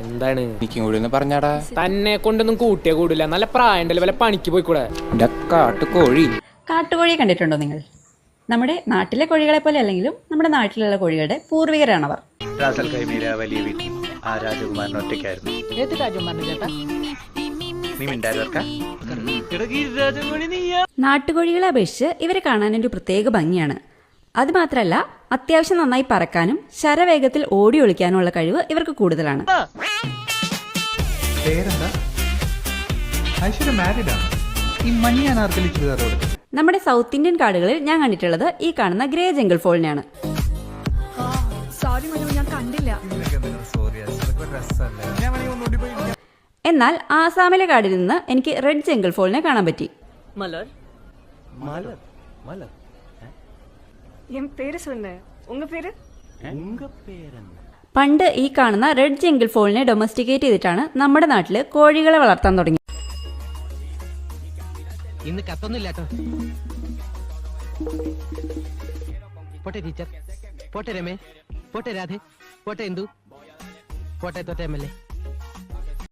എന്താണ് എനിക്കും കൂടി ഒന്ന് പറഞ്ഞാടാ. തന്നെ കൊണ്ടൊന്നും കൂട്ടിയേ കൂടില്ല. നല്ല പ്രായണ്ടല്ലേ, വല്ല പണിക്ക് പോയിക്കൂടെ? കാട്ടുകോഴി. കാട്ടുകോഴിയെ കണ്ടിട്ടുണ്ടോ നിങ്ങൾ? നമ്മുടെ നാട്ടിലെ കോഴികളെ പോലെ അല്ലെങ്കിലും നമ്മുടെ നാട്ടിലുള്ള കോഴികളുടെ പൂർവികരാണവർ. വലിയ വീട്ടിൽ ആ രാജകുമാരൻ ഒറ്റയ്ക്കായിരുന്നു. ഏത് രാജകുമാരൻ ചേട്ടാ? നീ മിണ്ടായിരുന്നോർക്ക? നാട്ടുകോഴികളെ അപേക്ഷിച്ച് ഇവരെ കാണാൻ ഒരു പ്രത്യേക ഭംഗിയാണ്. അതുമാത്രമല്ല, അത്യാവശ്യം നന്നായി പറക്കാനും ശരവേഗത്തിൽ ഓടി ഒളിക്കാനുമുള്ള കഴിവ് ഇവർക്ക് കൂടുതലാണ്. നമ്മുടെ സൗത്ത് ഇന്ത്യൻ കാടുകളിൽ ഞാൻ കണ്ടിട്ടുള്ളത് ഈ കാണുന്ന ഗ്രേ ജംഗിൾ ഫോളിനെയാണ്. എന്നാൽ ആസാമിലെ കാടിൽ നിന്ന് എനിക്ക് റെഡ് ജംഗിൾ ഫോളിനെ കാണാൻ പറ്റി. പണ്ട് ഈ കാണുന്ന റെഡ് ജംഗിൾ ഫോളിനെ ഡൊമസ്റ്റിക്കേറ്റ് ചെയ്തിട്ടാണ് നമ്മുടെ നാട്ടില് കോഴികളെ വളർത്താൻ തുടങ്ങി. ഇന്ന് കത്തൊന്നുമില്ലാട്ടോ. പോട്ടെ ടീച്ചർ, പോട്ടെ രമേ, പോട്ടെ രാധേ, പോട്ടെ എന്തു, പോട്ടെ തോട്ടെ MLA.